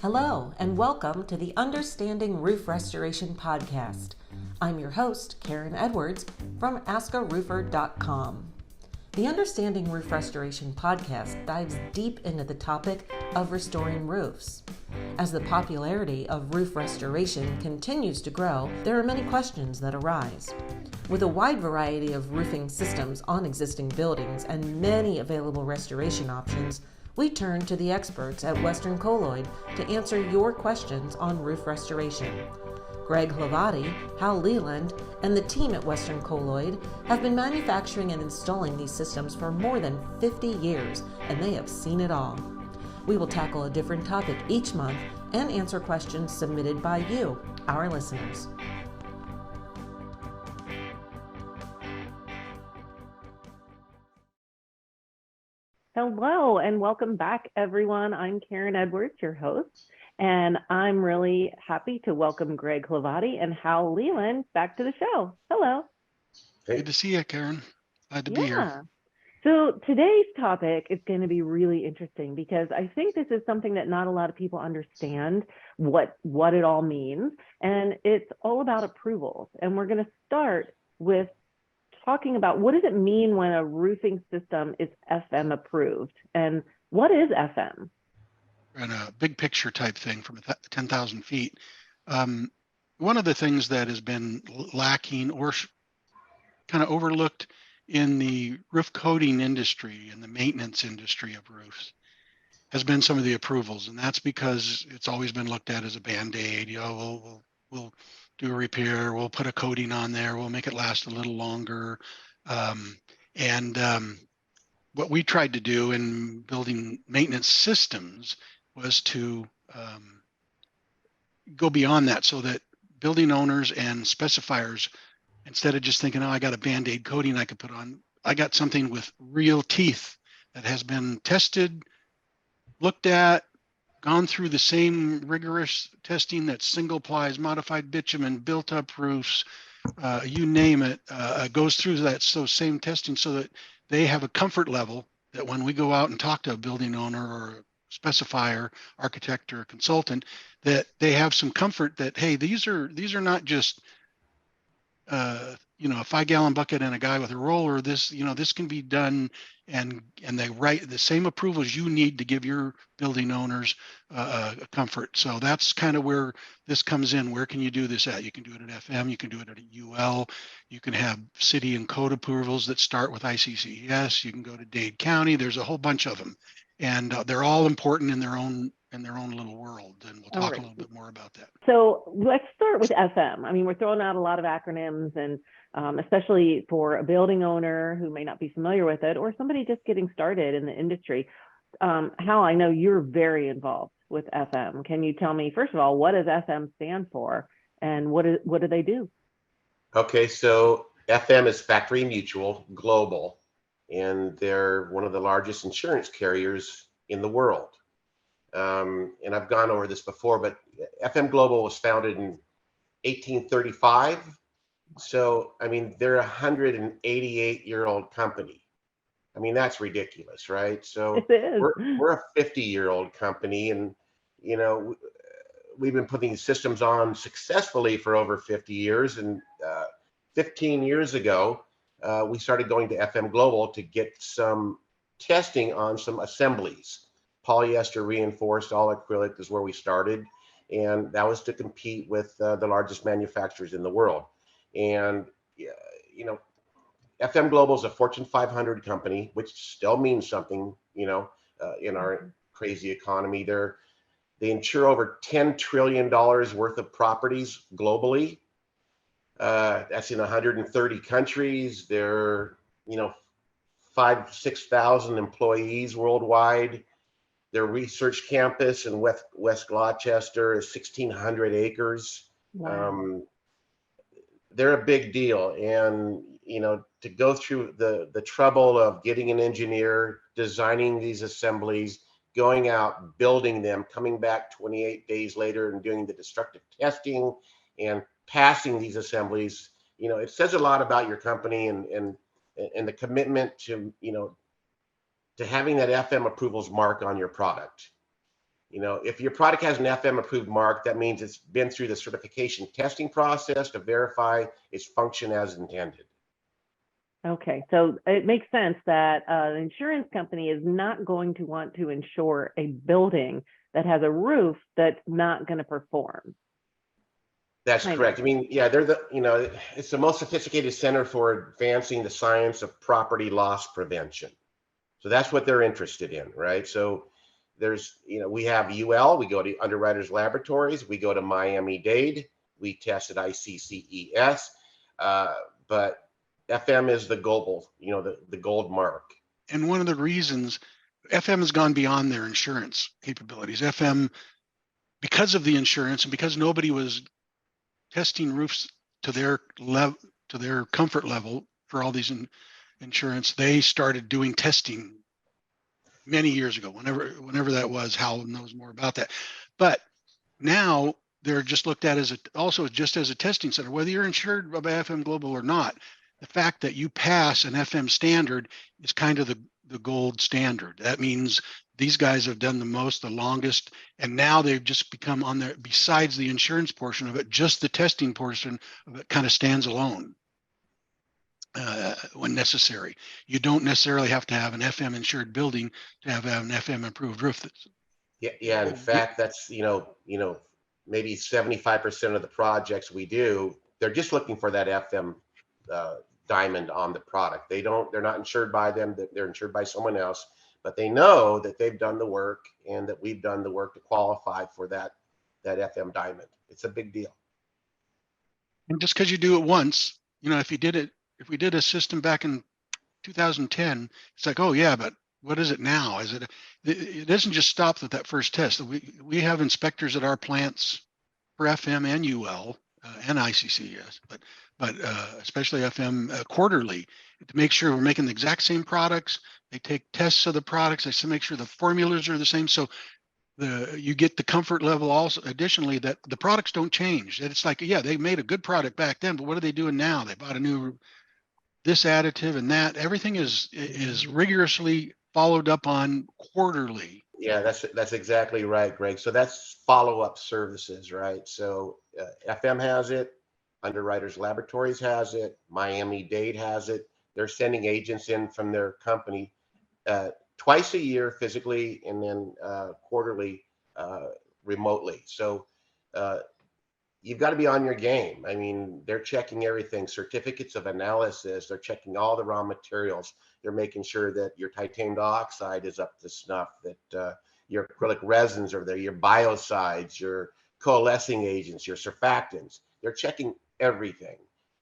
Hello, and welcome to the Understanding Roof Restoration podcast. I'm your host, Karen Edwards from AskARoofer.com. The Understanding Roof Restoration podcast dives deep into the topic of restoring roofs. As the popularity of roof restoration continues to grow, there are many questions that arise. With a wide variety of roofing systems on existing buildings and many available restoration options, we turn to the experts at Western Colloid to answer your questions on roof restoration. Greg Hlavaty, Hal Leland, and the team at Western Colloid have been manufacturing and installing these systems for more than 50 years, and they have seen it all. We will tackle a different topic each month and answer questions submitted by you, our listeners. Hello, and welcome back, everyone. I'm Karen Edwards, your host, and I'm really happy to welcome Greg Hlavaty and Hal Leland back to the show. Hello. Hey. Good to see you, Karen. Glad to be here. So today's topic is going to be really interesting because I think this is something that not a lot of people understand what it all means, and it's all about approvals. And we're going to start with talking about what does it mean when a roofing system is FM approved, and what is FM? And a big picture type thing from 10,000 feet. One of the things that has been lacking or kind of overlooked in the roof coating industry and the maintenance industry of roofs has been some of the approvals, and that's because it's always been looked at as a Band-Aid. You know, we'll do a repair, we'll put a coating on there, we'll make it last a little longer. What we tried to do in building maintenance systems was to go beyond that so that building owners and specifiers, instead of just thinking, oh, I got a Band-Aid coating I could put on, I got something with real teeth that has been tested, looked at, gone through the same rigorous testing that single plies, modified bitumen, built up roofs, you name it, goes through those same testing so that they have a comfort level that when we go out and talk to a building owner or a specifier, architect, or consultant, that they have some comfort that, hey, these are not just a 5-gallon bucket and a guy with a roller. This can be done, and they write the same approvals you need to give your building owners comfort. So that's kind of where this comes in. Where can you do this at? You can do it at FM, you can do it at UL, you can have city and code approvals that start with ICCS, you can go to Dade County. There's a whole bunch of them, and they're all important in their own little world, and we'll talk a little bit more about that. So let's start with FM. I mean, we're throwing out a lot of acronyms, and especially for a building owner who may not be familiar with it, or somebody just getting started in the industry. Hal, I know you're very involved with FM. Can you tell me, first of all, what does FM stand for, and what do they do? Okay, so FM is Factory Mutual Global, and they're one of the largest insurance carriers in the world. And I've gone over this before, but FM Global was founded in 1835. So, I mean, they're a 188-year-old company. I mean, that's ridiculous, right? So we're a 50-year-old company, and, we've been putting systems on successfully for over 50 years. And 15 years ago, we started going to FM Global to get some testing on some assemblies. Polyester reinforced, all acrylic is where we started, and that was to compete with the largest manufacturers in the world. And FM Global is a Fortune 500 company, which still means something, in our crazy economy. They insure over $10 trillion worth of properties globally. That's in 130 countries. They're 6,000 employees worldwide. Their research campus in West Gloucester is 1,600 acres. Wow. They're a big deal. And, to go through the trouble of getting an engineer, designing these assemblies, going out, building them, coming back 28 days later and doing the destructive testing and passing these assemblies, it says a lot about your company and the commitment to having that FM approvals mark on your product. if your product has an FM approved mark, that means it's been through the certification testing process to verify its function as intended. Okay, so it makes sense that an insurance company is not going to want to insure a building that has a roof that's not going to perform. That's correct. I mean, yeah, it's the most sophisticated center for advancing the science of property loss prevention. So that's what they're interested in, right? So there's, we have UL, we go to Underwriters Laboratories, we go to Miami-Dade, we test at ICCES, but FM is the global, the gold mark. And one of the reasons FM has gone beyond their insurance capabilities, FM, because of the insurance and because nobody was testing roofs to their comfort level for all these insurance, they started doing testing many years ago, whenever that was. Hal knows more about that. But now they're just looked at as also just as a testing center, whether you're insured by FM Global or not. The fact that you pass an FM standard is kind of the gold standard. That means these guys have done the longest, and now they've just become on there. Besides the insurance portion of it, just the testing portion of it kind of stands alone when necessary. You don't necessarily have to have an FM insured building to have an FM approved roof. Yeah. In fact, that's maybe 75% of the projects we do, they're just looking for that FM diamond on the product. They're not insured by them, they're insured by someone else, but they know that they've done the work and that we've done the work to qualify for that FM diamond. It's a big deal. And just because you do it once, if we did a system back in 2010, it's like, oh yeah, but what is it now? It doesn't just stop at that first test. We have inspectors at our plants for FM and UL and ICCS, but especially FM quarterly to make sure we're making the exact same products. They take tests of the products. They make sure the formulas are the same. So you get the comfort level also additionally that the products don't change. It's like, yeah, they made a good product back then, but what are they doing now? They bought a new this additive and that. Everything is rigorously followed up on quarterly. Yeah, that's exactly right, Greg. So that's follow-up services, right? So FM has it, Underwriters Laboratories has it, Miami-Dade has it. They're sending agents in from their company twice a year physically and then quarterly remotely. So you've got to be on your game. I mean, they're checking everything, certificates of analysis, they're checking all the raw materials. They're making sure that your titanium dioxide is up to snuff, that your acrylic resins are there, your biocides, your coalescing agents, your surfactants. They're checking everything.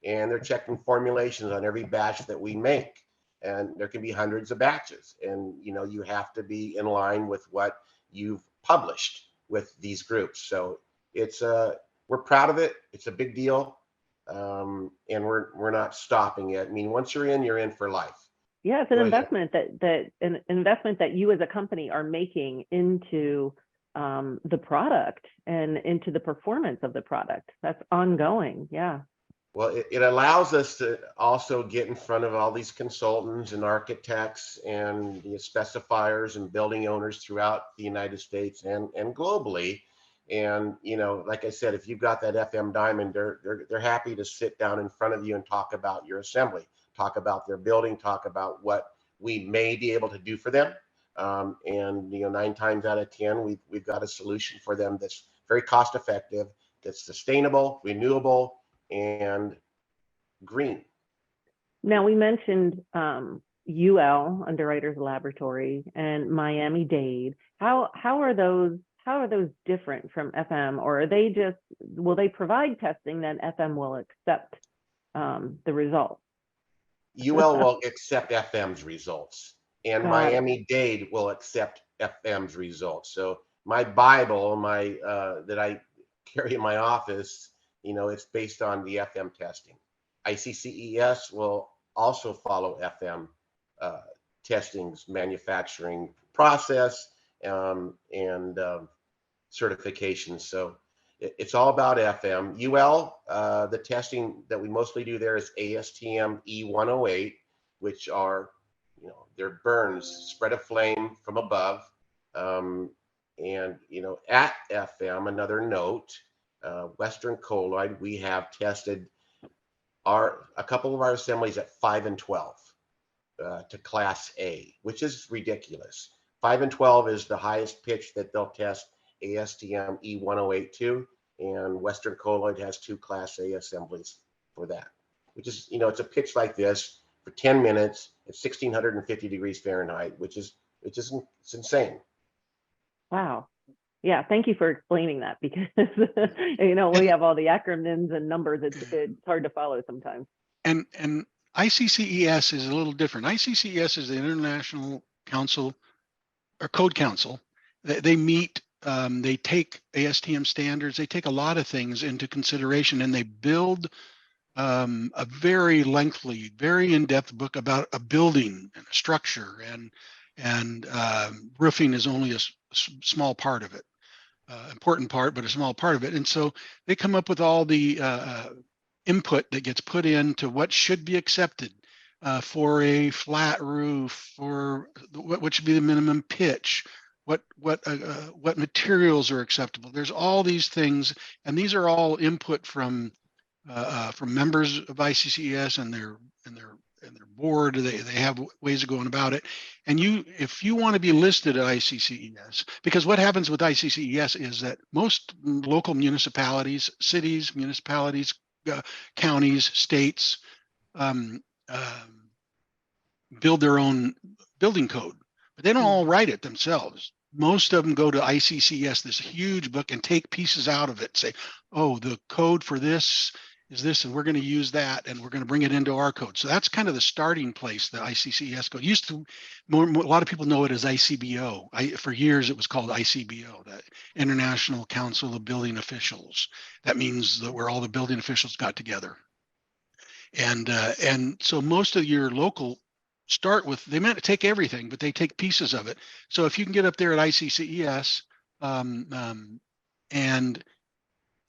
And they're checking formulations on every batch that we make. And there can be hundreds of batches. And, you have to be in line with what you've published with these groups. So we're proud of it. It's a big deal. And we're not stopping it. I mean, once you're in for life. Yeah, it's an investment an investment that you as a company are making into the product and into the performance of the product. That's ongoing. Yeah. Well, it allows us to also get in front of all these consultants and architects and specifiers and building owners throughout the United States and globally. And, like I said, if you've got that FM diamond, they're happy to sit down in front of you and talk about your assembly, talk about their building, talk about what we may be able to do for them. And 9 times out of 10, we've got a solution for them that's very cost effective, that's sustainable, renewable, and green. Now we mentioned UL, Underwriters Laboratory, and Miami-Dade. How are those different from FM, or will they provide testing then FM will accept the results? UL will accept FM's results, and Miami-Dade will accept FM's results. So my Bible, that I carry in my office, it's based on the FM testing. ICCES will also follow FM testing's manufacturing process and certifications. So it's all about FM. UL, the testing that we mostly do there is ASTM E108, which are, they're burns, spread of flame from above. And, at FM, another note, Western Colloid, we have tested a couple of our assemblies at 5 and 12 to Class A, which is ridiculous. 5 and 12 is the highest pitch that they'll test ASTM E1082, and Western Colloid has 2 Class A assemblies for that, which is, it's a pitch like this for 10 minutes at 1650 degrees Fahrenheit, which is it's insane. Wow. Yeah, thank you for explaining that, because we have all the acronyms and numbers. It's hard to follow sometimes. And ICCES is a little different. ICCES is the International Council or Code Council. They meet, they take ASTM standards, they take a lot of things into consideration, and they build a very lengthy, very in-depth book about a building and a structure, and roofing is only a small part of it. Important part, but a small part of it. And so they come up with all the input that gets put into what should be accepted for a flat roof, or what should be the minimum pitch, what materials are acceptable. There's all these things, and these are all input from members of ICCES and their board. They have ways of going about it. And if you want to be listed at ICCES, because what happens with ICCES is that most local municipalities, cities, municipalities, counties, states build their own building code, but they don't all write it themselves. Most of them go to ICCES, this huge book, and take pieces out of it, say, oh, the code for this is this, and we're going to use that, and we're going to bring it into our code. So that's kind of the starting place, the ICCES code. A lot of people know it as ICBO. For years, it was called ICBO, the International Council of Building Officials. That means that where all the building officials got together. And so most of your local start with, they meant to take everything, but they take pieces of it. So if you can get up there at ICCES and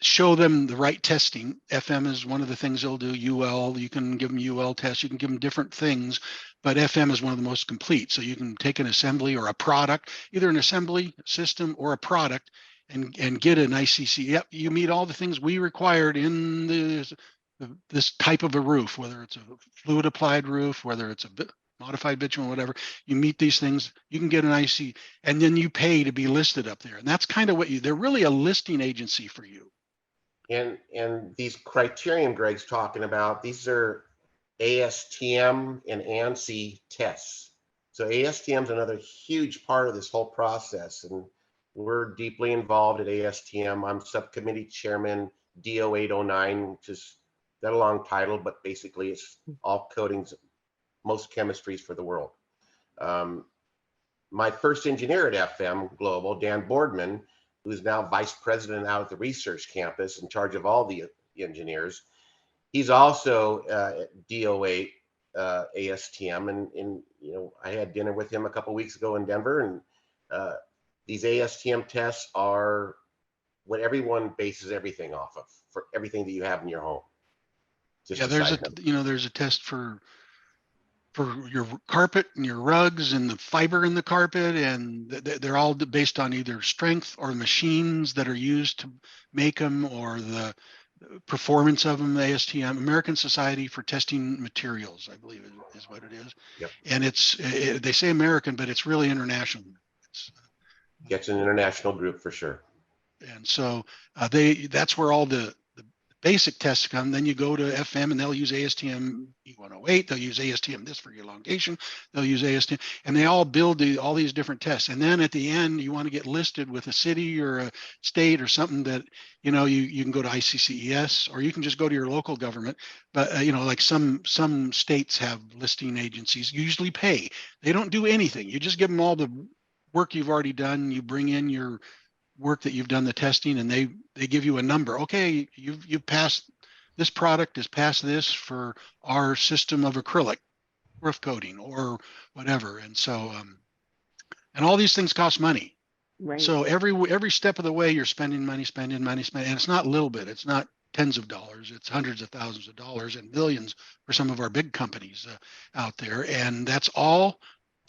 show them the right testing. FM is one of the things they'll do. UL, you can give them UL tests, you can give them different things, but FM is one of the most complete. So you can take an assembly or a product, either an assembly system or a product, and get an ICC. Yep, you meet all the things we required in this type of a roof, whether it's a fluid applied roof, whether it's a modified bitumen, whatever. You meet these things, you can get an IC, and then you pay to be listed up there. And that's kind of they're really a listing agency for you. And these criterion Greg's talking about, these are ASTM and ANSI tests. So ASTM is another huge part of this whole process, and we're deeply involved at ASTM. I'm subcommittee chairman DO 809, which is that a long title, but basically it's all coatings, most chemistries for the world. My first engineer at FM Global, Dan Boardman, who's now vice president out at the research campus in charge of all the engineers. He's also at DO8 ASTM, and I had dinner with him a couple weeks ago in Denver, and these ASTM tests are what everyone bases everything off of for everything that you have in your home. There's a test for your carpet and your rugs and the fiber in the carpet, and they're all based on either strength or machines that are used to make them, or the performance of them. ASTM, American Society for Testing Materials, I believe is what it is. Yep. And they say American, but it's really international. It's an international group for sure. And so that's where all the basic tests come. Then you go to FM and they'll use ASTM E108. They'll use ASTM this for elongation. They'll use ASTM, and they all build all these different tests. And then at the end, you want to get listed with a city or a state or something that, you can go to ICCES, or you can just go to your local government. But, like some states have listing agencies, usually pay. They don't do anything. You just give them all the work you've already done. You bring in your work that you've done the testing, and they give you a number. Okay, you've passed, this product has passed this for our system of acrylic roof coating or whatever. And so and all these things cost money. Right. So every step of the way you're spending money, and it's not a little bit. It's not tens of dollars, it's hundreds of thousands of dollars and millions for some of our big companies out there. And that's all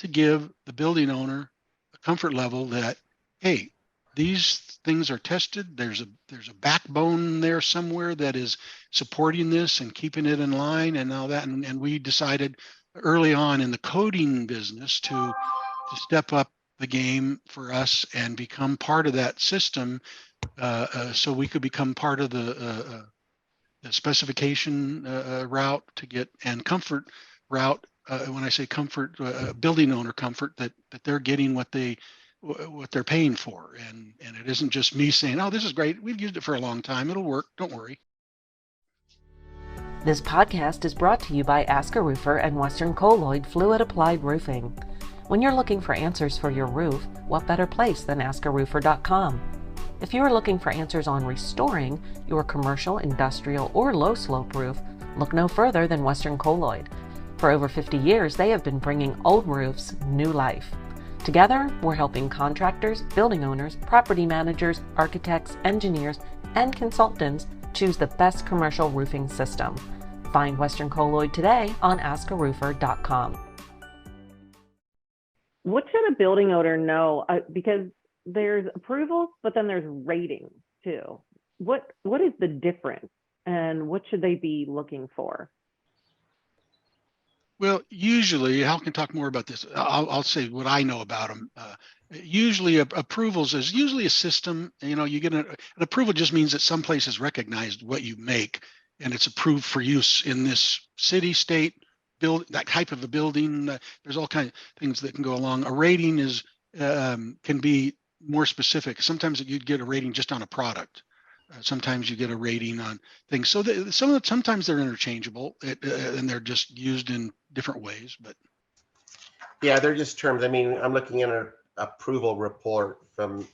to give the building owner a comfort level that, hey, these things are tested. There's a backbone there somewhere that is supporting this and keeping it in line and all that. And we decided early on in the coding business to step up the game for us and become part of that system, so we could become part of the specification route to get and comfort route. When I say comfort, building owner comfort, that they're getting what they're paying for, and it isn't just me saying, "Oh, this is great. We've used it for a long time. It'll work. Don't worry." This podcast is brought to you by AskARoofer and Western Colloid Fluid Applied Roofing. When you're looking for answers for your roof, what better place than AskARoofer.com? If you are looking for answers on restoring your commercial, industrial, or low-slope roof, look no further than Western Colloid. For over 50 years, they have been bringing old roofs new life. Together, we're helping contractors, building owners, property managers, architects, engineers, and consultants choose the best commercial roofing system. Find Western Colloid today on AskARoofer.com. What should a building owner know? Because there's approvals, but then there's ratings too. What is the difference, and what should they be looking for? Well, usually, Hal can talk more about this. I'll say what I know about them. Usually, approvals is usually a system. You get an approval just means that some place has recognized what you make, and it's approved for use in this city, state, build that type of a building. There's all kinds of things that can go along. A rating is can be more specific. Sometimes you'd get a rating just on a product. Sometimes you get a rating on things. So sometimes they're interchangeable, and they're just used in different ways. But yeah, they're just terms. I mean, I'm looking at an approval report from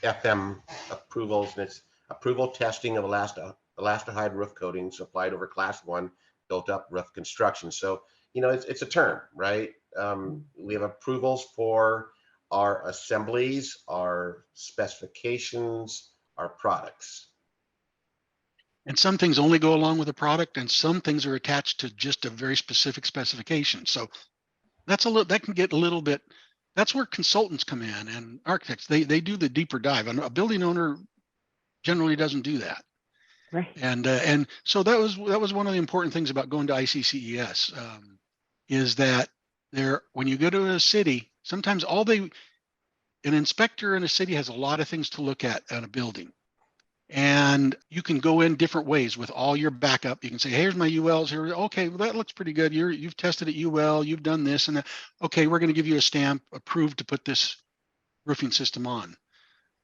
FM Approvals, and it's approval testing of elastomeric roof coatings applied over Class 1 built-up roof construction. So it's a term, right? We have approvals for our assemblies, our specifications, our products. And some things only go along with a product, and some things are attached to just a very specific specification. So that can get a little bit. That's where consultants come in, and architects. They do the deeper dive. And a building owner generally doesn't do that. Right. And so that was one of the important things about going to ICCES, is that when you go to a city, sometimes an inspector in a city has a lot of things to look at on a building. And you can go in different ways with all your backup. You can say, hey, here's my ULs here. Okay, well, that looks pretty good. You've tested at UL, you've done this and that. Okay, we're going to give you a stamp approved to put this roofing system on.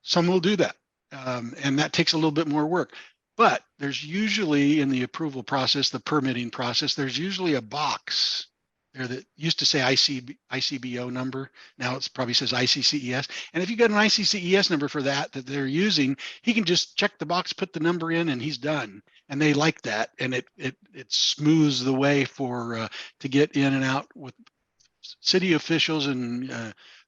Some will do that. And that takes a little bit more work. But there's usually in the approval process, the permitting process, there's usually a box there that used to say ICBO number. Now it probably says ICCES. And if you got an ICCES number for that they're using, he can just check the box, put the number in, and he's done. And they like that. And it smooths the way to get in and out with city officials and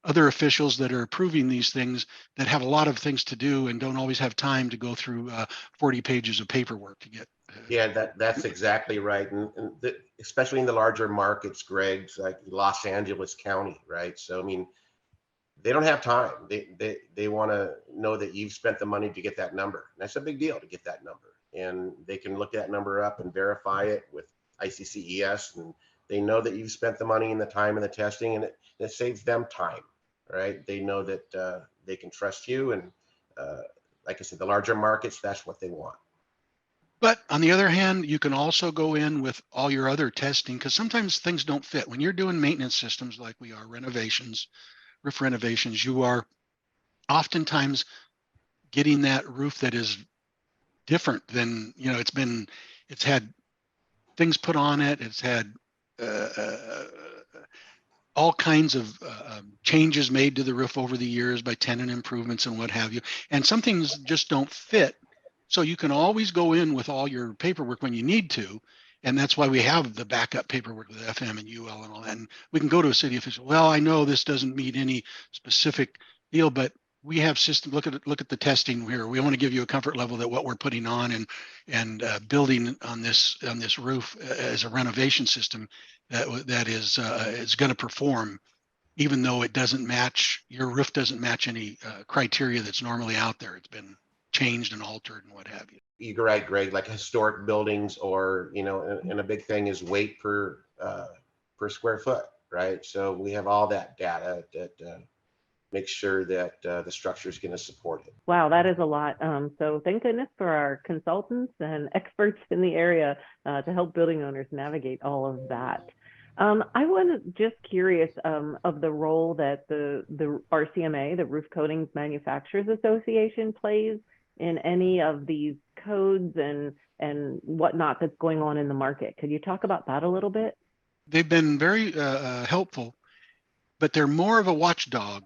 other officials that are approving these things that have a lot of things to do and don't always have time to go through 40 pages of paperwork to get. Yeah, that's exactly right. And especially in the larger markets, Greg, like Los Angeles County, right? So, I mean, they don't have time. They want to know that you've spent the money to get that number. And that's a big deal to get that number. And they can look that number up and verify it with ICCES, and they know that you've spent the money and the time and the testing, and it saves them time, right? They know that they can trust you. And like I said, the larger markets, that's what they want. But on the other hand, you can also go in with all your other testing, because sometimes things don't fit. When you're doing maintenance systems like we are, roof renovations, you are oftentimes getting that roof that is different than, it's had things put on it. It's had all kinds of changes made to the roof over the years by tenant improvements and what have you. And some things just don't fit. So you can always go in with all your paperwork when you need to. And that's why we have the backup paperwork with FM and UL and all that. And we can go to a city official. Well, I know this doesn't meet any specific deal, but we have systems. Look at the testing here. We want to give you a comfort level that what we're putting on and building on this roof as a renovation system that is going to perform even though it doesn't match, your roof doesn't match any criteria that's normally out there. It's been changed and altered and what have you. You're right, Greg, like historic buildings, or, and a big thing is weight per square foot, right? So we have all that data that makes sure that the structure is going to support it. Wow, that is a lot. So thank goodness for our consultants and experts in the area to help building owners navigate all of that. I was just curious of the role that the RCMA, the Roof Coatings Manufacturers Association, plays in any of these codes and whatnot that's going on in the market. Could you talk about that a little bit? They've been very helpful, but they're more of a watchdog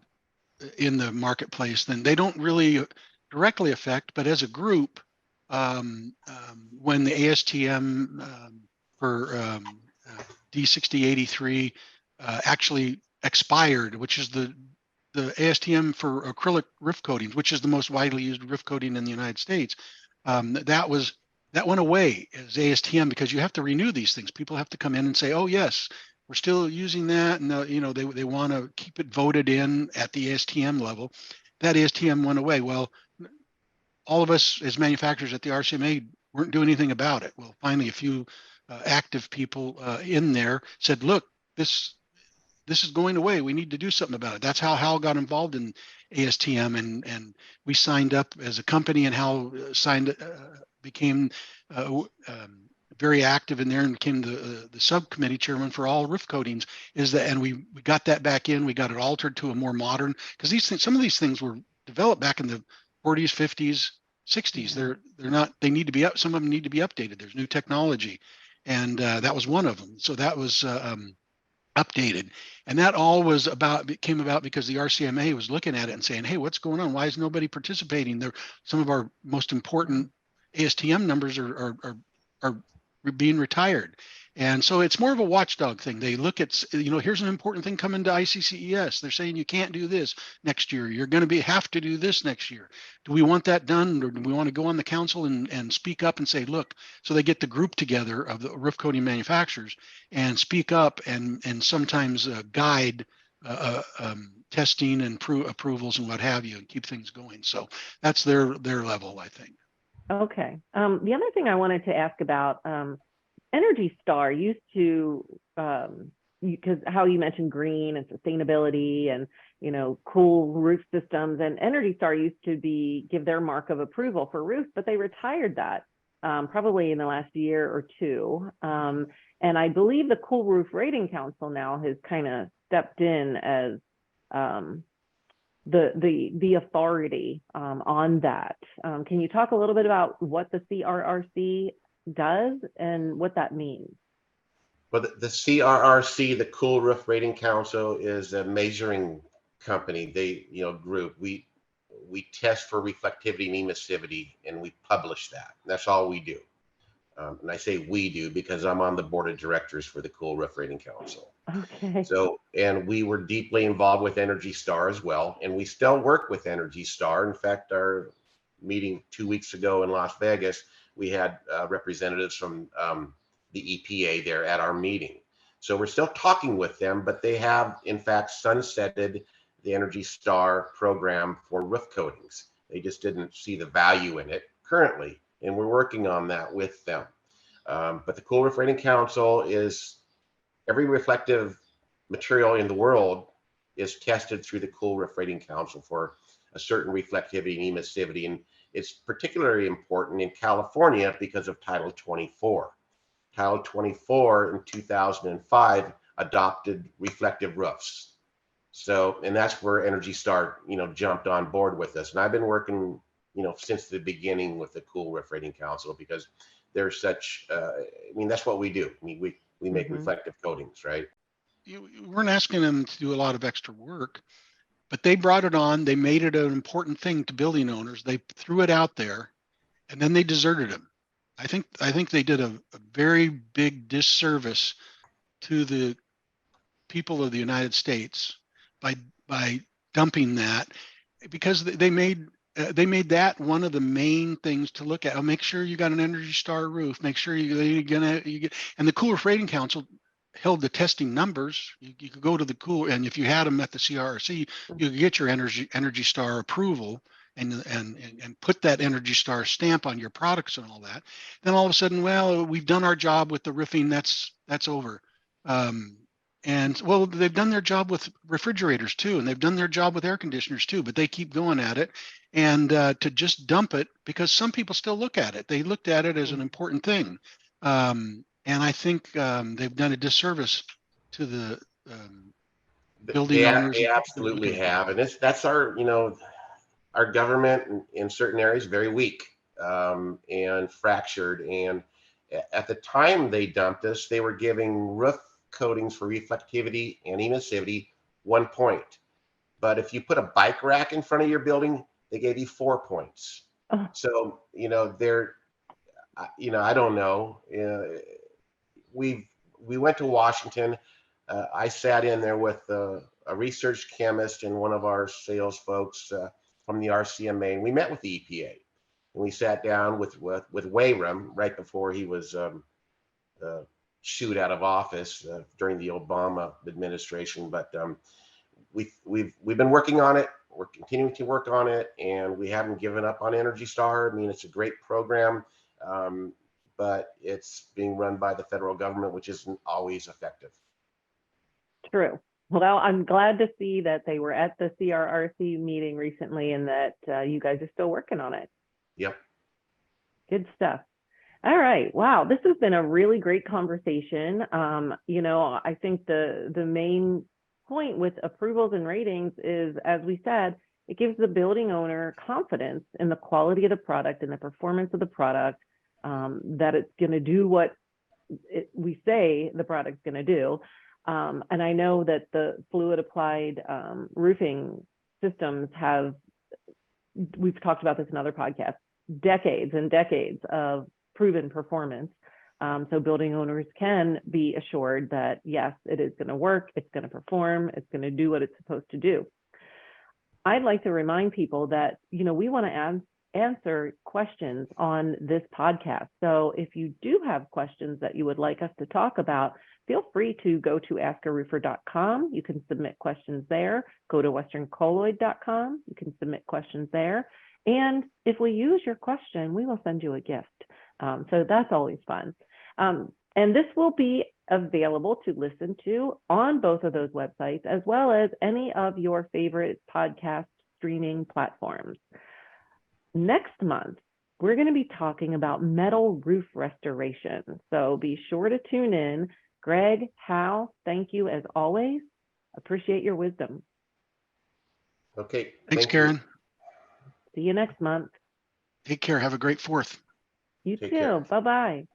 in the marketplace than they don't really directly affect, but as a group, when the ASTM for D6083 actually expired, which is the ASTM for acrylic roof coatings, which is the most widely used roof coating in the United States, that went away as ASTM because you have to renew these things. People have to come in and say, oh yes, we're still using that, and they want to keep it voted in at the ASTM level. That ASTM went away. Well, all of us as manufacturers at the RCMA weren't doing anything about it. Well, finally, a few active people in there said, look, this is going away. We need to do something about it. That's how Hal got involved in ASTM, and we signed up as a company, and Hal became very active in there and became the subcommittee chairman for all roof coatings. And we got that back in. We got it altered to a more modern, because these things, some of these things were developed back in the 40s, 50s, 60s. They're not. They need to be up. Some of them need to be updated. There's new technology, and that was one of them. So that was updated, and that all came about because the RCMA was looking at it and saying, hey, what's going on? Why is nobody participating? There, some of our most important ASTM numbers are being retired. And so it's more of a watchdog thing. They look at, here's an important thing coming to ICCES. They're saying you can't do this next year. You're going to have to do this next year. Do we want that done, or do we want to go on the council and speak up and say, look? So they get the group together of the roof coating manufacturers and speak up and sometimes guide testing and approvals and what have you, and keep things going. So that's their level, I think. Okay. The other thing I wanted to ask about, Energy Star used to, because how you mentioned green and sustainability and, cool roof systems, and Energy Star used to give their mark of approval for roofs, but they retired that probably in the last year or two. And I believe the Cool Roof Rating Council now has kind of stepped in as the authority on that. Can you talk a little bit about what the CRRC does and what that means? Well, the CRRC, the Cool Roof Rating Council, is a measuring company. They, group. We test for reflectivity and emissivity, and we publish that. That's all we do. And I say we do because I'm on the board of directors for the Cool Roof Rating Council. Okay. So, and we were deeply involved with Energy Star as well, and we still work with Energy Star. In fact, our meeting 2 weeks ago in Las Vegas, we had representatives from the EPA there at our meeting. So we're still talking with them, but they have, in fact, sunsetted the Energy Star program for roof coatings. They just didn't see the value in it currently, and we're working on that with them. But the Cool Roof Rating Council is, every reflective material in the world is tested through the Cool Roof Rating Council for a certain reflectivity and emissivity. And it's particularly important in California because of Title 24. Title 24 in 2005 adopted reflective roofs. So, and that's where Energy Star, jumped on board with us. And I've been working, since the beginning with the Cool Roof Rating Council, because they're such, that's what we do. We make reflective coatings, right? You weren't asking them to do a lot of extra work, but they brought it on. They made it an important thing to building owners. They threw it out there, and then they deserted them. I think they did a very big disservice to the people of the United States by dumping that, because they made that one of the main things to look at. Oh, make sure you got an Energy Star roof. Make sure you get. And the Cool Roof Rating Council held the testing numbers, you could go to the cool, and if you had them at the CRRC, you could get your Energy Star approval and put that Energy Star stamp on your products and all that. Then all of a sudden, well, we've done our job with the roofing. That's over. And well, they've done their job with refrigerators too, and they've done their job with air conditioners too, but they keep going at it. And to just dump it, because some people still look at it. They looked at it as an important thing. And I think they've done a disservice to the building owners. They absolutely have. And that's our, our government in certain areas very weak and fractured. And at the time they dumped us, they were giving roof coatings for reflectivity and emissivity 1 point. But if you put a bike rack in front of your building, they gave you 4 points. Oh. So, they're, I don't know. We went to Washington. I sat in there with a research chemist and one of our sales folks from the RCMA, and we met with the EPA. And we sat down with Wayram right before he was shooed out of office during the Obama administration. But we've been working on it. We're continuing to work on it, and we haven't given up on Energy Star. I mean, it's a great program, but it's being run by the federal government, which isn't always effective. True. Well, I'm glad to see that they were at the CRRC meeting recently and that you guys are still working on it. Yep. Good stuff. All right. Wow. This has been a really great conversation. I think the main point with approvals and ratings is, as we said, it gives the building owner confidence in the quality of the product and the performance of the product, that it's going to do what we say the product's going to do. And I know that the fluid applied roofing systems we've talked about this in other podcasts, decades and decades of proven performance. So building owners can be assured that, yes, it is going to work, it's going to perform, it's going to do what it's supposed to do. I'd like to remind people that, we want to answer questions on this podcast. So if you do have questions that you would like us to talk about, feel free to go to AskARoofer.com. You can submit questions there. Go to westerncolloid.com. You can submit questions there. And if we use your question, we will send you a gift. So that's always fun. And this will be available to listen to on both of those websites, as well as any of your favorite podcast streaming platforms. Next month, we're going to be talking about metal roof restoration. So be sure to tune in. Greg, Hal, thank you as always. Appreciate your wisdom. Okay. Thanks, Karen. See you next month. Take care. Have a great 4th. You Take too. care. Bye-bye.